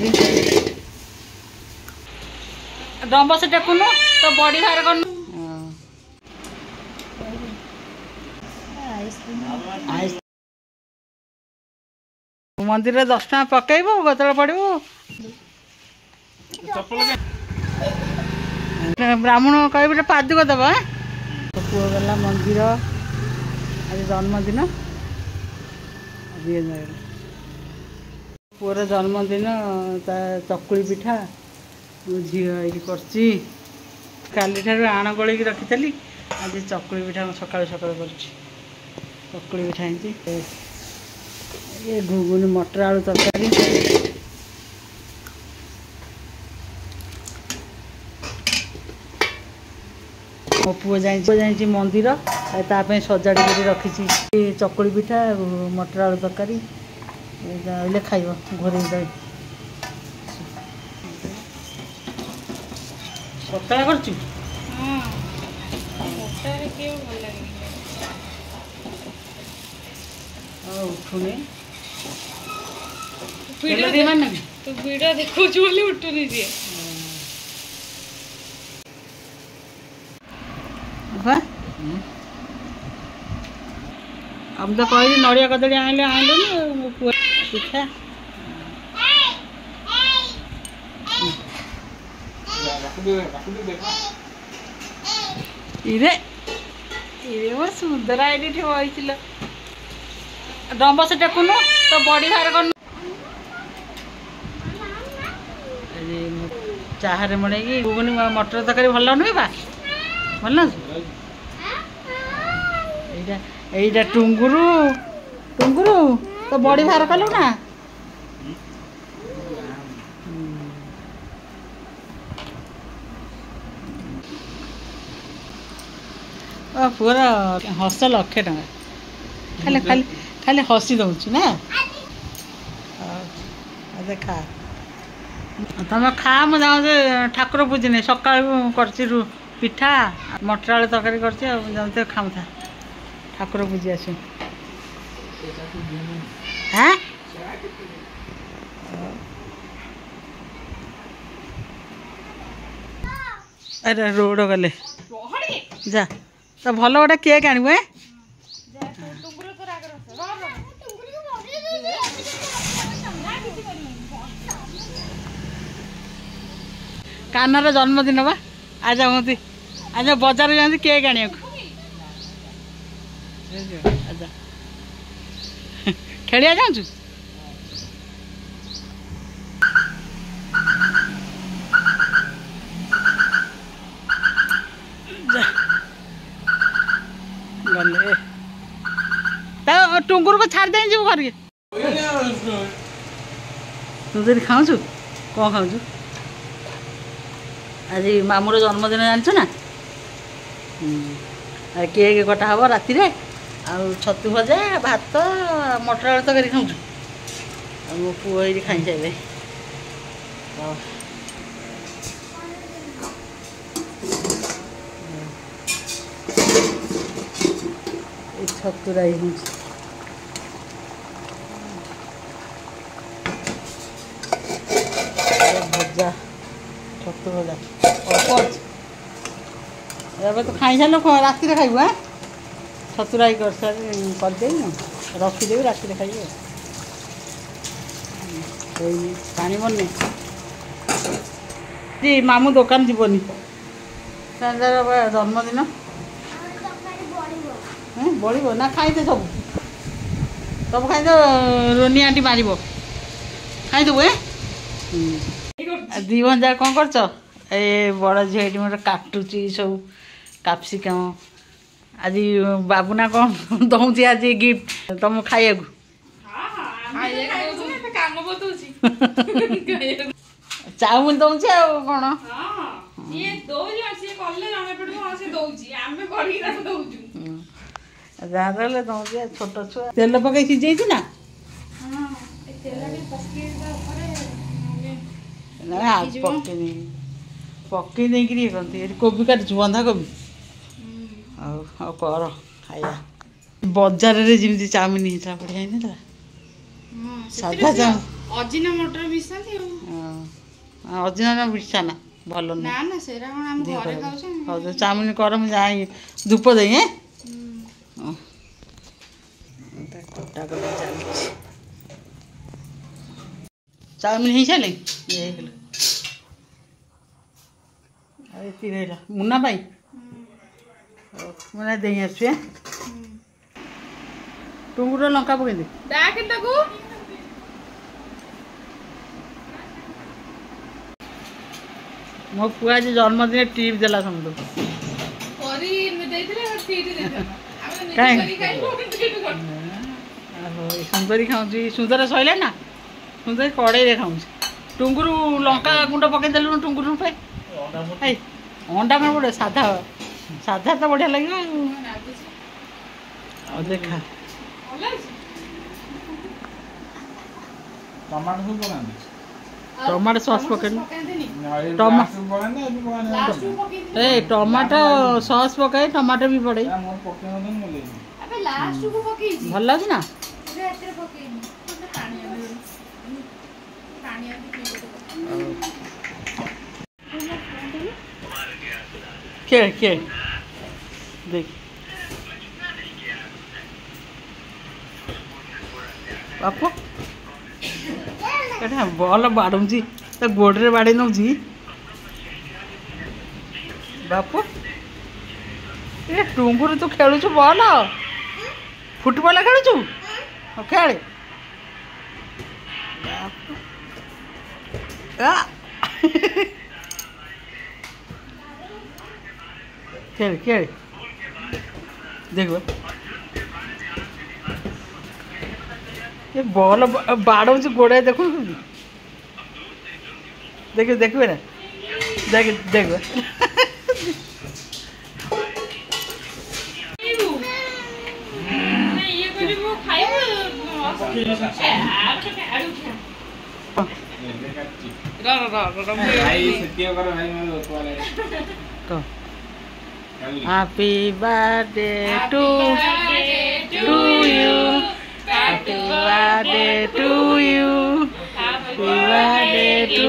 तरकारी डम्ब से टेकुनु तो बड़ी बाहर कर मंदिर 10 टका पकईब गतल पड़ो ब्राह्मण कह पादुक दबा पुओ गला मंदिर आज जन्मदिन पुअर जन्मदिन चकुली पिठा झी काली ठार आण गल रखी आज चकुली पिठा सका सका कर चकुली पिठा ये घुगुनी मटर आलू तरकारी मो पुओ जाए मंदिर ताप सजाड़ी कर रखी चकुली पिठा मटर आलू तरकारी खाइब घोरे पतला कर उठुनी तो वीडियो देखो बोली उठुनी जी अब तो कह नड़िया कदली आने पिठा इरे इरे वो सुंदर आईडी वही डम्ब से टेकुनु तो बड़ी बाहर कर चाहे मड़े घुगुनी मटर तरकारी भल नुहे बा भल यहीटा टुंगुरु टुंगुरु तो बड़ी बाहर कलु ना पूरा हस 1,00,000 टका खाली खाली खाली हसी दौचु ना खा तुम खा मुझे जाऊँ ठाकुर पूजी नहीं सका कर पिठा मटर आलू तरकारी कर खाऊ था ठाकुर पूजी आस हाँ अरे रोड गले जा तो भल गोटे केक आणबे कानार जन्मदिन बा आज मत आज बजार जाती केक आने खेलिया जाऊँ गले टुंगुर को छाड़ दे जीव घर तू तो खाऊ कौन खाऊ आज मामूर जन्मदिन जानछु ना केक कटा हम राति छतु भजा भात मटर आलू तरकारी खाऊ मो पुओ ये खाई सारे छतुराई भजा छतु भजा अल्प तो खाई सारे राति खाइबू हाँ छतुराई करदे रखीदेवी राति खाइबे पानी बन मामू दुकान जीवनी जन्मदिन बढ़ ना खाईदे सब सब खाईद रोनी आंटी मार खाईदेबू दी हजार कौन कर बड़ झील ये मोटे काटुची सब कैप्सिकम आज बाबूना कौन दौची आज गिफ्ट तुम खाइए चाउमिन दौची कौन जहाँ दौची छोट छुआ तेल पकई सीझे ना आज पकई पकई नहीं करती कोबी काटु बंधा कोबी कर खाया बजार जमी चाउमिन होता बढ़िया नहीं सादा चाउमिन ଅଜିନା ମଟର ମିଶାନ୍ତି ଅଜିନା ମିଶା ନା ଭଲ ନା ନୁହଁ। ନା ସେରା କଣ ଆମ ଘରେ ଖାଉଛନ୍ତି। ହଉ ତ ଚାଉମିନ କର ମୁଁ ଯାଇ ଧୂପ ଦେଇ ଚାଲିଛି ଚାଉମିନ ହେଇସାରିଲେ ହେଇଗଲା ଆଉ ଏତିକି ରହିଲା ମୁନା ପାଇଁ ମୁନା ଦେଇ ଆସୁଛି ଟୁଙ୍ଗୁର ଲଙ୍କା ପକେଇଦେ ଡାକେ ତାକୁ ମୋ ପୁଅ ଆଜି ଜନ୍ମଦିନ ଟ୍ରିପ୍ ଦେଲା ସମସ୍ତଙ୍କୁ କରି ଦେଇଥିଲେ ଟ୍ରିଟ୍ ଦେଇଥିଲେ କାଇଁ ଆମେ ସୁନ୍ଦରୀ ଖାଉଛି ସୁନ୍ଦର ସଇଲା ନା ସୁନ୍ଦରୀ କଡ଼େଇରେ ଖାଉଛି ଟୁଙ୍ଗୁରୁ ଲଙ୍କା ଗୁଣ୍ଡ ପକେଇଦେଲୁ ଟୁଙ୍ଗୁରୁ ପାଇଁ ଏଇ ଅଣ୍ଡା କ'ଣ ପଡ଼ିବ ସାଧା ସାଧା ତ ବଢ଼ିଆ ଲାଗିବ ଆଉ ଦେଖା ଟମାଟୋ ସସ୍ ପକେଇଲୁ ଟମାଟୋ ସସ୍ ପକାଏ ଟମାଟୋ ବି ପଡ଼େ ଭଲ ଲାଗୁଛି ନା ଖେଳ ଖେଳ ଦେଖ ବାପ ଏଟା ବଲ ବାଡ଼ଉଛି ତା ଗୋଡ଼ରେ ବାଡ଼େଇ ନେଉଛି ବାପ ଏ ଟୁଙ୍ଗୁରୁ ତୁ ଖେଳୁଛୁ ବଲ ଫୁଟବଲ ଖେଳୁଛୁ ଖେଳେ ଖେଳେ ଖେଳେ ଦେଖ ଏ ବଲ ବାଡ଼ଉଛି ଗୋଡ଼ାଏ ଦେଖୁଛୁ ଦେଖ ଦେଖିବେ ନା ଦେଖ ଦେଖ Happy birthday to you. Happy birthday to you. Happy birthday to you. Happy birthday to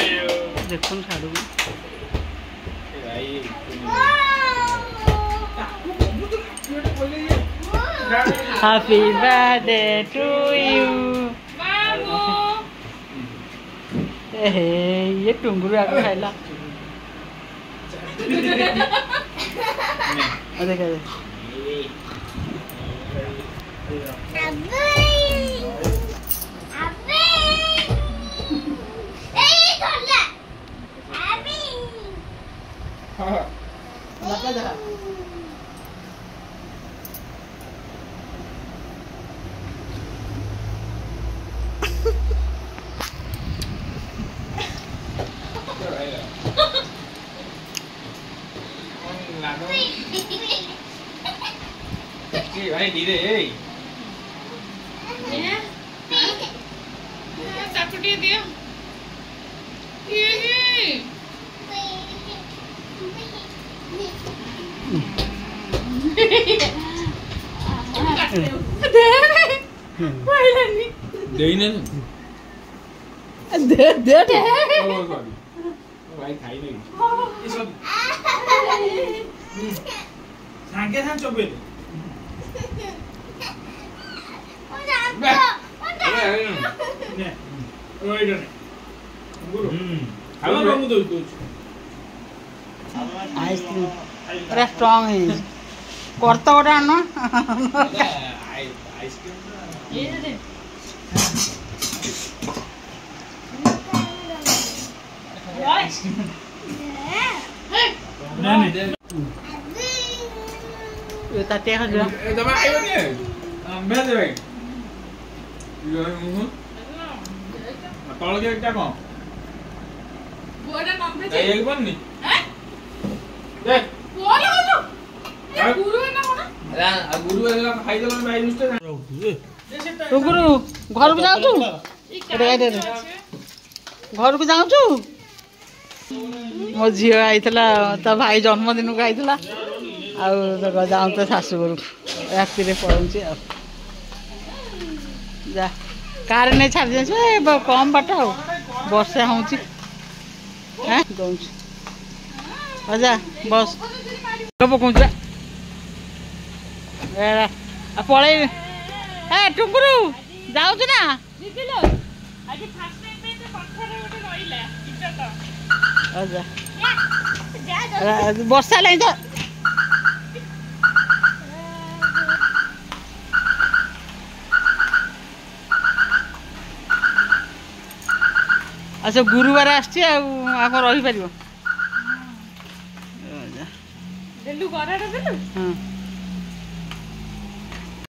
you. देखो छाड़ू Happy birthday to you. ये टुंगुरु आके खाइला देख भाई धीरे चाकुटी दियो दे दे भाई खाई नहीं सांगे सांग चोबे आइसक्रीम पूरा स्ट्रांग है करता गोटे आन ताटे खा तल के क्या कौन बोड़ा नॉनवेज एक बन नहीं देख बोला बोलो ए गुरु है ना कोना अरे गुरु है खाई दे भाई रुस्ते टुकुरु घर को जाऊ रे रे घर को जाऊ मो झील आई ता भाई जन्मदिन को आई जाऊँ तो शाशुघर ରାତିରେ ପଳଉଛି ଆଉ ଯା କାର ନେଇ ଛାଡ଼ି ଦେଇଛୁ କମ୍ ବାଟ ଆଉ ବର୍ଷା ହେଉଛି ଦଉଛି ଯା ବସ୍ ପକଉଛୁ ପଳେଇ ଟୁଙ୍ଗୁରୁ ଯାଉଛୁ ନା ବର୍ଷା ହେଲାଣି ତ ଆଚ୍ଛା ଗୁରୁବାର ଆସିଛି ଆଉ କ'ଣ ରହିପାରିବ ଦେଲୁ ଗରାଟା ଦେଲୁ ହଁ